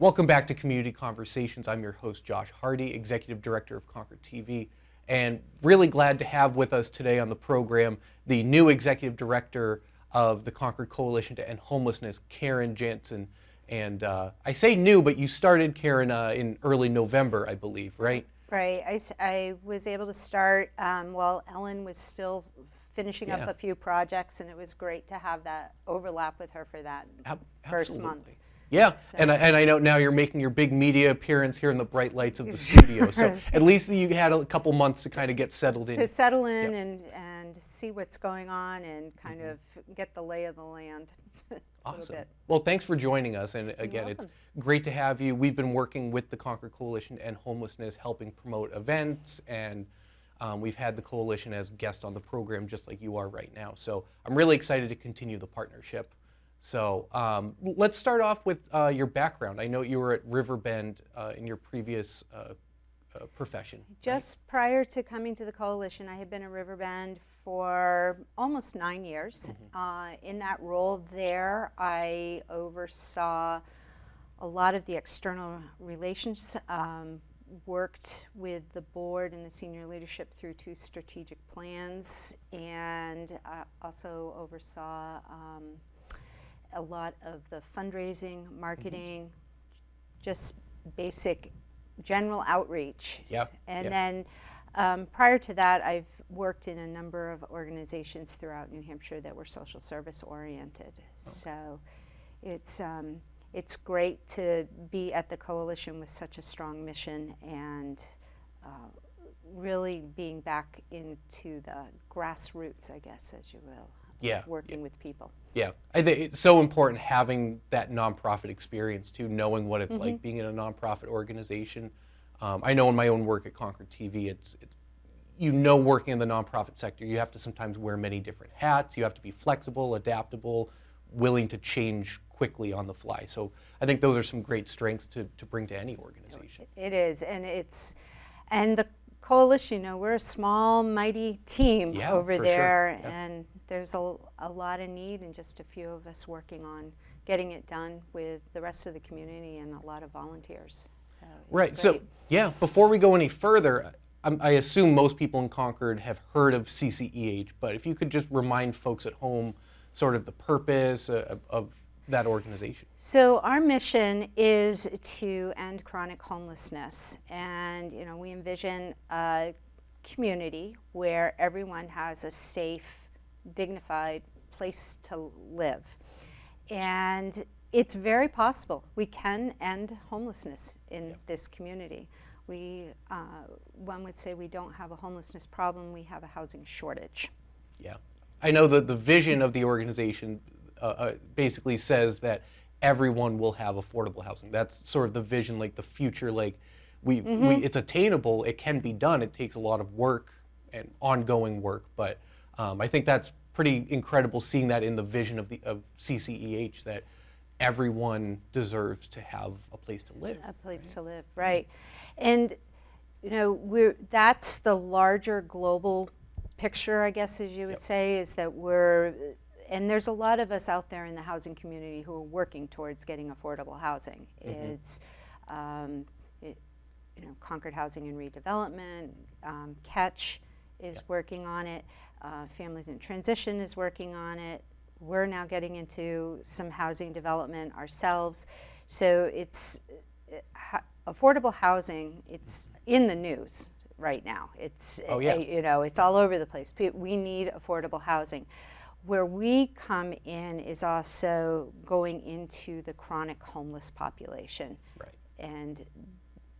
Welcome back to Community Conversations. I'm your host, Josh Hardy, Executive Director of Concord TV, and really glad to have with us today on the program the new Executive Director of the Concord Coalition to End Homelessness, Karen Jantzen. And I say new, but you started, Karen, in early November, I believe, right? Right. I was able to start while Ellen was still finishing up a few projects, and it was great to have that overlap with her for that first month. Yeah, so. and I know now you're making your big media appearance here in the bright lights of the studio, so at least you had a couple months to kind of get settled in. To settle in and see what's going on and kind of get the lay of the land. Awesome. Well, thanks for joining us, and again, it's great to have you. We've been working with the Concord Coalition to End Homelessness, helping promote events, and we've had the coalition as guests on the program just like you are right now. So I'm really excited to continue the partnership. So let's start off with your background. I know you were at Riverbend in your previous profession. Just prior to coming to the coalition, I had been at Riverbend for almost 9 years. In that role there, I oversaw a lot of the external relations, worked with the board and the senior leadership through 2 strategic plans, and also oversaw a lot of the fundraising, marketing, just basic general outreach. And then prior to that, I've worked in a number of organizations throughout New Hampshire that were social service oriented. So it's great to be at the coalition with such a strong mission and really being back into the grassroots, I guess, as you will. Working with people. Yeah, I think it's so important having that nonprofit experience too, knowing what it's like being in a nonprofit organization. I know in my own work at Concord TV, it's working in the nonprofit sector, you have to sometimes wear many different hats. You have to be flexible, adaptable, willing to change quickly on the fly. So I think those are some great strengths to bring to any organization. It is, and the coalition, we're a small, mighty team over there, and there's a lot of need and just a few of us working on getting it done with the rest of the community and a lot of volunteers. So right, so before we go any further, I assume most people in Concord have heard of CCEH, but if you could just remind folks at home sort of the purpose of that organization. So our mission is to end chronic homelessness, and we envision a community where everyone has a safe, dignified place to live. And it's very possible. We can end homelessness in this community. One would say we don't have a homelessness problem, we have a housing shortage. Yeah. I know that the vision of the organization basically says that everyone will have affordable housing. That's sort of the vision, like the future, like it's attainable, it can be done. It takes a lot of work and ongoing work, but I think that's pretty incredible seeing that in the vision of CCEH, that everyone deserves to have a place to live. A place to live, right. And that's the larger global picture, I guess, as you would say, is that and there's a lot of us out there in the housing community who are working towards getting affordable housing. It's Concord Housing and Redevelopment, Catch is working on it, Families in Transition is working on it. We're now getting into some housing development ourselves. So it's affordable housing, it's in the news right now. It's it's all over the place. We need affordable housing. Where we come in is also going into the chronic homeless population. Right. And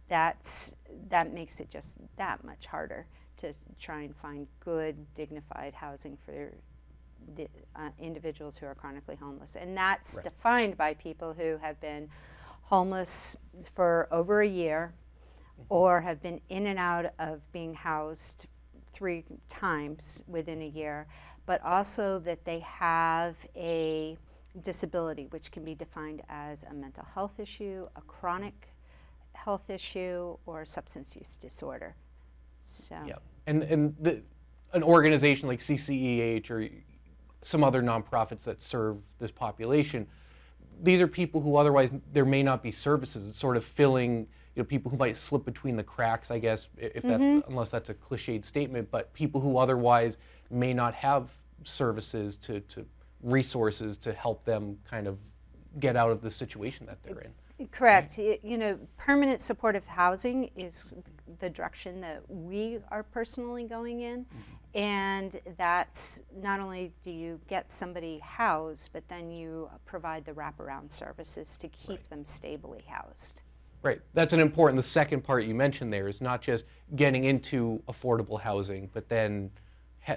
that makes it just that much harder to try and find good, dignified housing for the individuals who are chronically homeless. And that's defined by people who have been homeless for over a year or have been in and out of being housed 3 times within a year, but also that they have a disability, which can be defined as a mental health issue, a chronic health issue, or a substance use disorder. So. Yeah, and an organization like CCEH or some other nonprofits that serve this population, these are people who otherwise there may not be services. It's sort of filling, people who might slip between the cracks, I guess, if that's, unless that's a cliched statement, but people who otherwise may not have services to resources to help them kind of get out of the situation that they're in. Correct. Permanent supportive housing is the direction that we are personally going in. And that's not only do you get somebody housed, but then you provide the wraparound services to keep them stably housed. Right. That's an important, the second part you mentioned there is not just getting into affordable housing, but then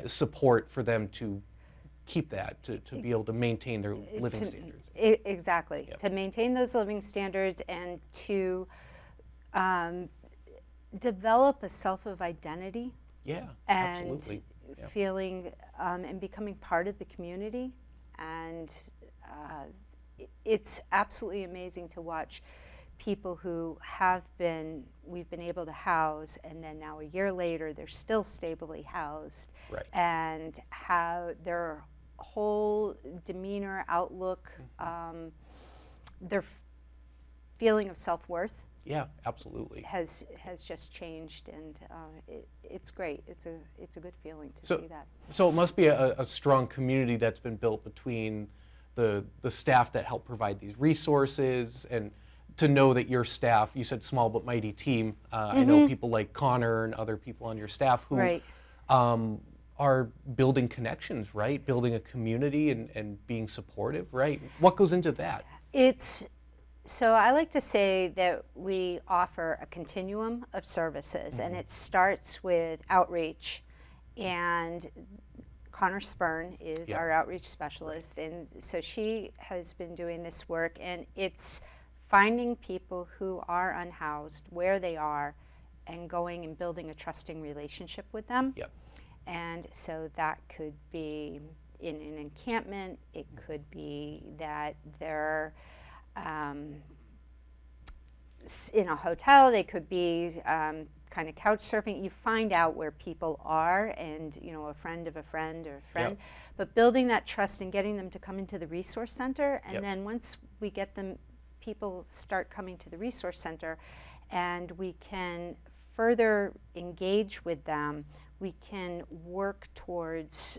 support for them to keep that, to be able to maintain their living standards. Exactly. Yep. To maintain those living standards and to develop a self of identity. Yeah, And absolutely. Yep. feeling and becoming part of the community. And it's absolutely amazing to watch people who we've been able to house, and then now a year later they're still stably housed. Right. And how their whole demeanor, outlook, their feeling of self-worth Yeah, absolutely. has just changed, and it's great. It's a good feeling to see that. So it must be a strong community that's been built between the staff that help provide these resources, and to know that your staff, you said small but mighty team, I know people like Connor and other people on your staff who Right. Are building connections, right? Building a community and being supportive, right? What goes into that? So I like to say that we offer a continuum of services, and it starts with outreach. And Connor Spurn is our outreach specialist, and so she has been doing this work, and it's finding people who are unhoused where they are and going and building a trusting relationship with them. Yep. And so that could be in an encampment, it could be that they're in a hotel, they could be kind of couch surfing. You find out where people are, and a friend of a friend or a friend, but building that trust and getting them to come into the resource center. And then once we get them, people start coming to the resource center, and we can further engage with them. We can work towards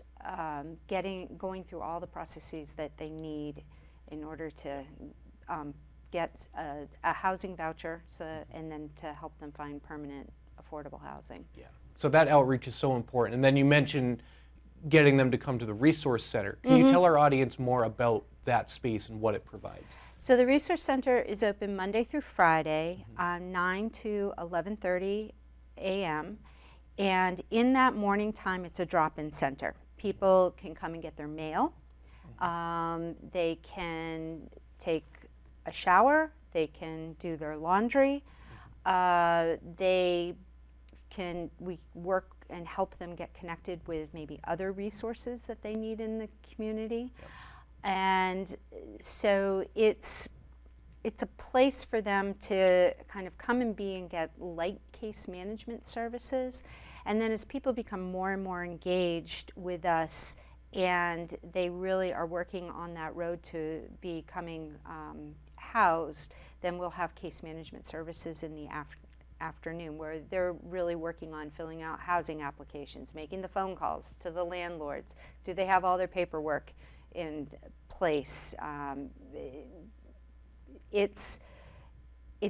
going through all the processes that they need in order to get a housing voucher, and then to help them find permanent, affordable housing. Yeah. So that outreach is so important. And then you mentioned getting them to come to the resource center. Can you tell our audience more about that space and what it provides? So the resource center is open Monday through Friday, 9 to 11:30 a.m. And in that morning time, it's a drop-in center. People can come and get their mail. They can take a shower. They can do their laundry. We work and help them get connected with maybe other resources that they need in the community. Yep. And so it's a place for them to kind of come and get light case management services. And then as people become more and more engaged with us, and they really are working on that road to becoming housed, then we'll have case management services in the afternoon, where they're really working on filling out housing applications, making the phone calls to the landlords. Do they have all their paperwork in place? It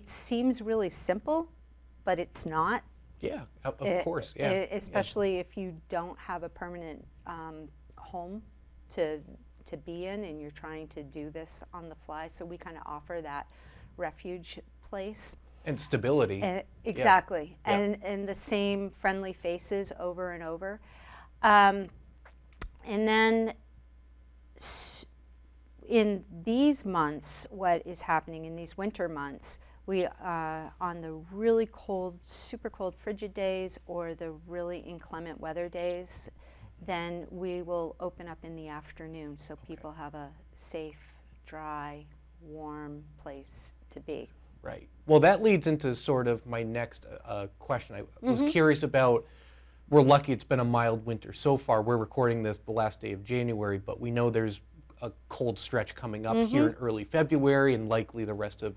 seems really simple, but it's not. Yeah, of course. Yeah. Especially if you don't have a permanent home to be in, and you're trying to do this on the fly. So we kind of offer that refuge place. And stability. Exactly. Yeah. And the same friendly faces over and over. And then in these months, what is happening in these winter months, we on the really cold, super cold, frigid days, or the really inclement weather days, then we will open up in the afternoon, so people have a safe, dry, warm place to be. Right. Well, that leads into sort of my next question. I was curious about, we're lucky it's been a mild winter so far. We're recording this the last day of January, but we know there's a cold stretch coming up here in early February and likely the rest of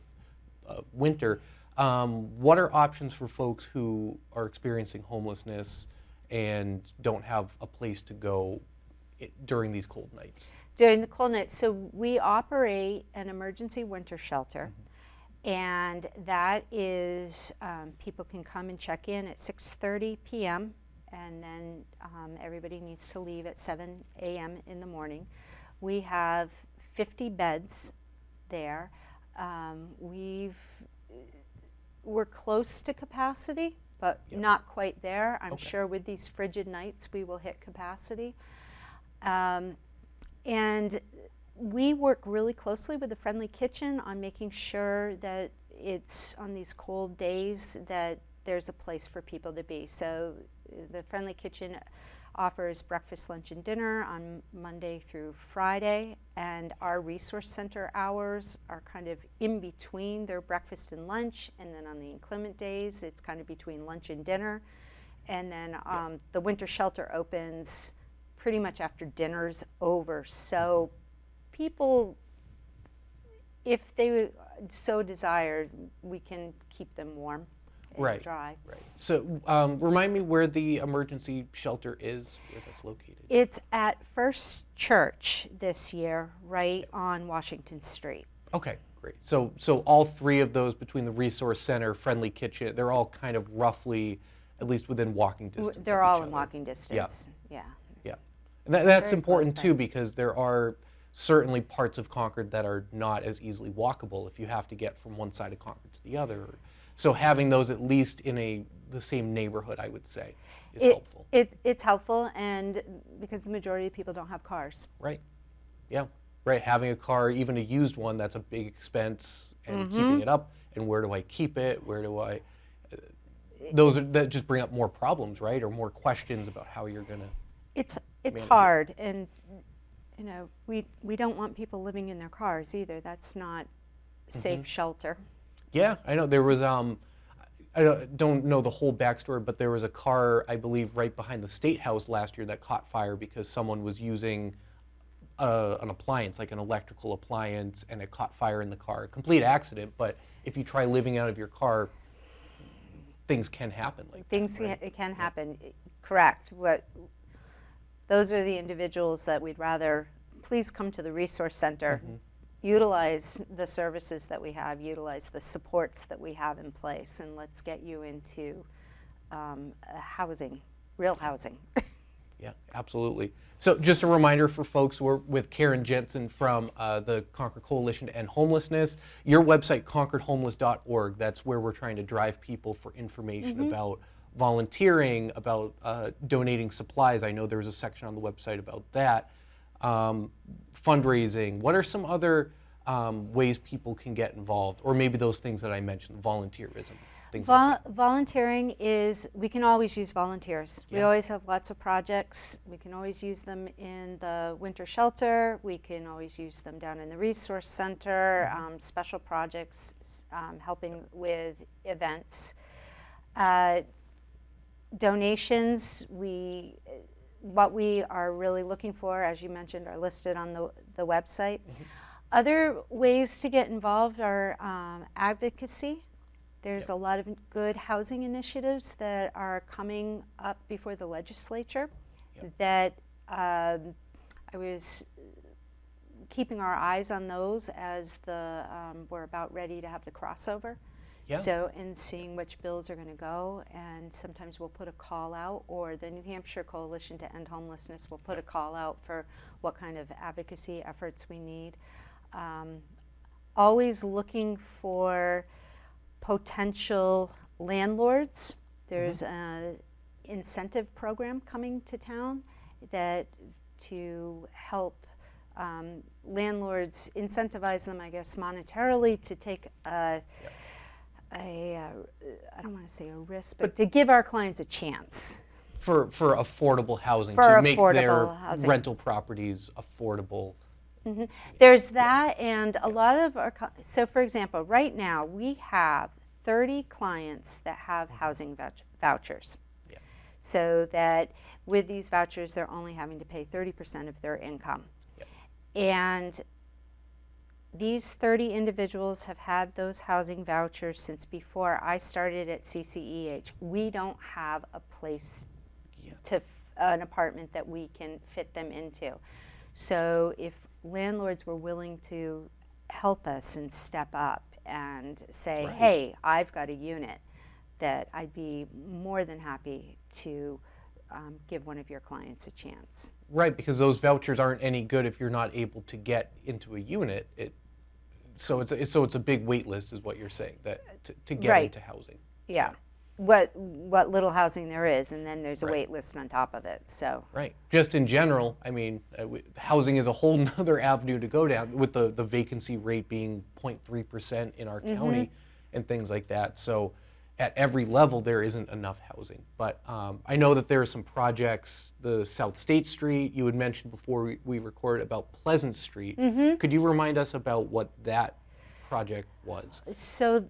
winter. What are options for folks who are experiencing homelessness and don't have a place to go during these cold nights? During the cold night, so we operate an emergency winter shelter, and that is people can come and check in at 6:30 p.m. and then everybody needs to leave at 7 a.m. in the morning. We have 50 beds there. We're close to capacity, but not quite there. I'm sure with these frigid nights we will hit capacity. And we work really closely with the Friendly Kitchen on making sure that it's on these cold days that there's a place for people to be. So the Friendly Kitchen offers breakfast, lunch, and dinner on Monday through Friday, and our resource center hours are kind of in between their breakfast and lunch, and then on the inclement days it's kind of between lunch and dinner. And then the winter shelter opens pretty much after dinner's over. So people, if they so desire, we can keep them warm and dry. Right. So remind me where the emergency shelter is, where that's located. It's at First Church this year, right on Washington Street. Okay, great. So all three of those between the Resource Center, Friendly Kitchen, they're all kind of roughly, at least within walking distance. They're all in walking distance. Yeah. And that's Very important close too, by. because there are certainly parts of Concord that are not as easily walkable if you have to get from one side of Concord to the other. So having those at least in the same neighborhood, I would say, is helpful. It's helpful, and because the majority of people don't have cars. Right. Yeah. Right. Having a car, even a used one, that's a big expense, and keeping it up. And where do I keep it? Where do I? That just bring up more problems, right? Or more questions about how you're gonna. It's hard, and you know we don't want people living in their cars either. That's not safe shelter. Yeah, I know. There was I don't know the whole backstory, but there was a car, I believe, right behind the State House last year that caught fire because someone was using an appliance, like an electrical appliance, and it caught fire in the car. Complete accident, but if you try living out of your car, things can happen like Things that, right? it can happen. Correct. Those are the individuals that we'd rather please come to the Resource Center, utilize the services that we have, utilize the supports that we have in place, and let's get you into housing, real housing. Yeah, absolutely. So just a reminder for folks, we're with Karen Jantzen from the Concord Coalition to End Homelessness. Your website, concordhomeless.org, that's where we're trying to drive people for information about volunteering, about donating supplies. I know there was a section on the website about that. Fundraising. What are some other ways people can get involved? Or maybe those things that I mentioned, volunteerism. Things like that. Volunteering is, we can always use volunteers. We Yeah. always have lots of projects. We can always use them in the winter shelter. We can always use them down in the Resource Center, special projects, helping with events. Donations, what we are really looking for, as you mentioned, are listed on the website. Other ways to get involved are advocacy. There's a lot of good housing initiatives that are coming up before the legislature that I was keeping our eyes on those as we're about ready to have the crossover. Yeah. So, and seeing which bills are going to go, and sometimes we'll put a call out, or the New Hampshire Coalition to End Homelessness will put a call out for what kind of advocacy efforts we need. Always looking for potential landlords. There's an incentive program coming to town to help landlords, incentivize them, I guess, monetarily to take I don't want to say a risk, but to give our clients a chance. For affordable housing, For to make affordable their housing. rental properties affordable. There's that, and a lot of so for example, right now we have 30 clients that have housing vouchers. Yeah. So that with these vouchers, they're only having to pay 30% of their income. Yeah. And these 30 individuals have had those housing vouchers since before I started at CCEH. We don't have a place an apartment that we can fit them into. So if landlords were willing to help us and step up and say, hey, I've got a unit, that I'd be more than happy to give one of your clients a chance. Right, because those vouchers aren't any good if you're not able to get into a unit. So it's a big wait list, is what you're saying, that to get into housing. Yeah. What little housing there is, and then there's a wait list on top of it. So right, just in general, I mean, housing is a whole nother avenue to go down, with the vacancy rate being 0.3% in our county and things like that. So at every level there isn't enough housing. But I know that there are some projects, the South State Street, you had mentioned before we recorded about Pleasant Street. Could you remind us about what that project was? So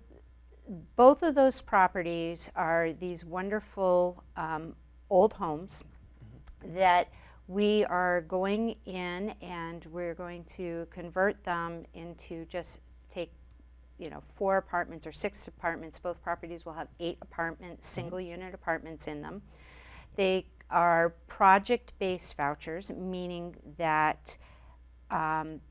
both of those properties are these wonderful old homes that we are going in and we're going to convert them into just take 4 apartments or 6 apartments. Both properties will have 8 apartments, single unit apartments in them. They are project-based vouchers, meaning that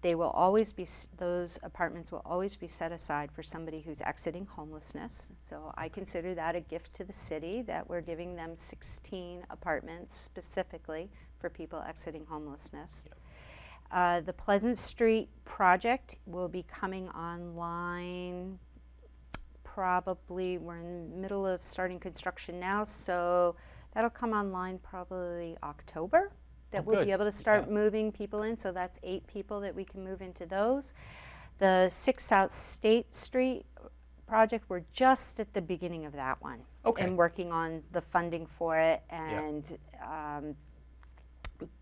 they will always be, those apartments will always be set aside for somebody who's exiting homelessness. So I consider that a gift to the city, that we're giving them 16 apartments specifically for people exiting homelessness. The Pleasant Street project will be coming online probably, we're in the middle of starting construction now, so that'll come online probably October. That we'll be able to start moving people in, so that's 8 people that we can move into those. The 6 South State Street project, we're just at the beginning of that one. And working on the funding for it, and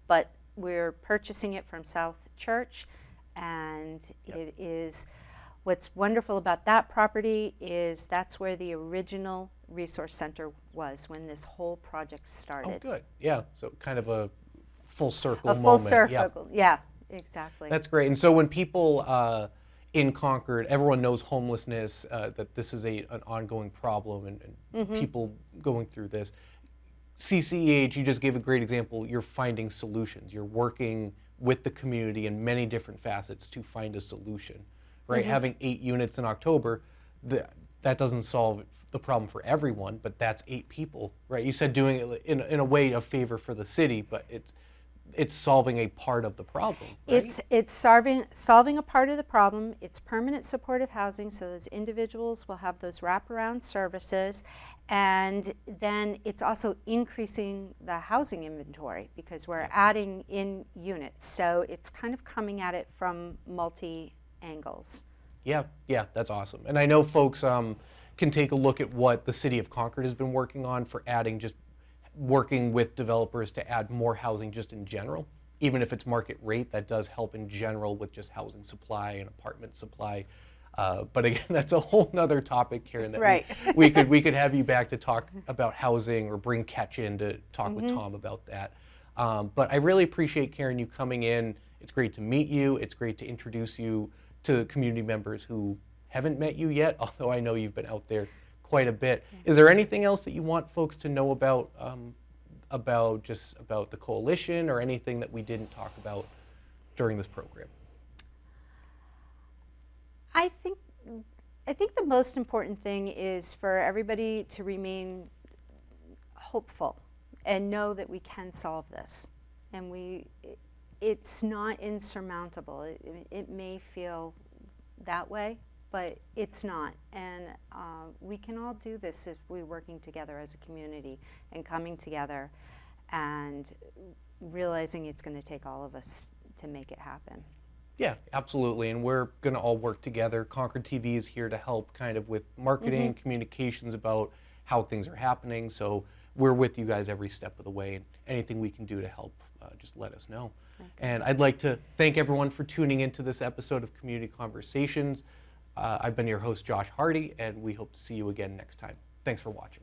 but we're purchasing it from South Church, and it is, what's wonderful about that property is that's where the original resource center was when this whole project started. Oh, good. Yeah, so kind of a full circle moment. A full circle, yeah, exactly. That's great. And so when people in Concord, everyone knows homelessness, that this is an ongoing problem, and people going through this. CCEH, you just gave a great example. You're finding solutions. You're working with the community in many different facets to find a solution, right? Having 8 units in October, that doesn't solve the problem for everyone, but that's 8 people, right? You said doing it in a way a favor for the city, but it's solving a part of the problem, right? It's solving a part of the problem. It's permanent supportive housing, so those individuals will have those wraparound services, and then it's also increasing the housing inventory because we're adding in units. So it's kind of coming at it from multi angles. Yeah, that's awesome. And I know folks can take a look at what the City of Concord has been working on for working with developers to add more housing just in general. Even if it's market rate, that does help in general with just housing supply and apartment supply. But again, that's a whole nother topic, Karen, that we could have you back to talk about housing, or bring Ketch in to talk with Tom about that. But I really appreciate, Karen, you coming in. It's great to meet you. It's great to introduce you to community members who haven't met you yet, although I know you've been out there quite a bit. Is there anything else that you want folks to know about the coalition, or anything that we didn't talk about during this program? I think the most important thing is for everybody to remain hopeful and know that we can solve this, and it's not insurmountable. It may feel that way, but it's not, and we can all do this if we're working together as a community and coming together and realizing it's going to take all of us to make it happen. Yeah, absolutely, and we're going to all work together. Concord TV is here to help kind of with marketing, communications about how things are happening, so we're with you guys every step of the way, and anything we can do to help, just let us know. And I'd like to thank everyone for tuning into this episode of Community Conversations. I've been your host, Josh Hardy, and we hope to see you again next time. Thanks for watching.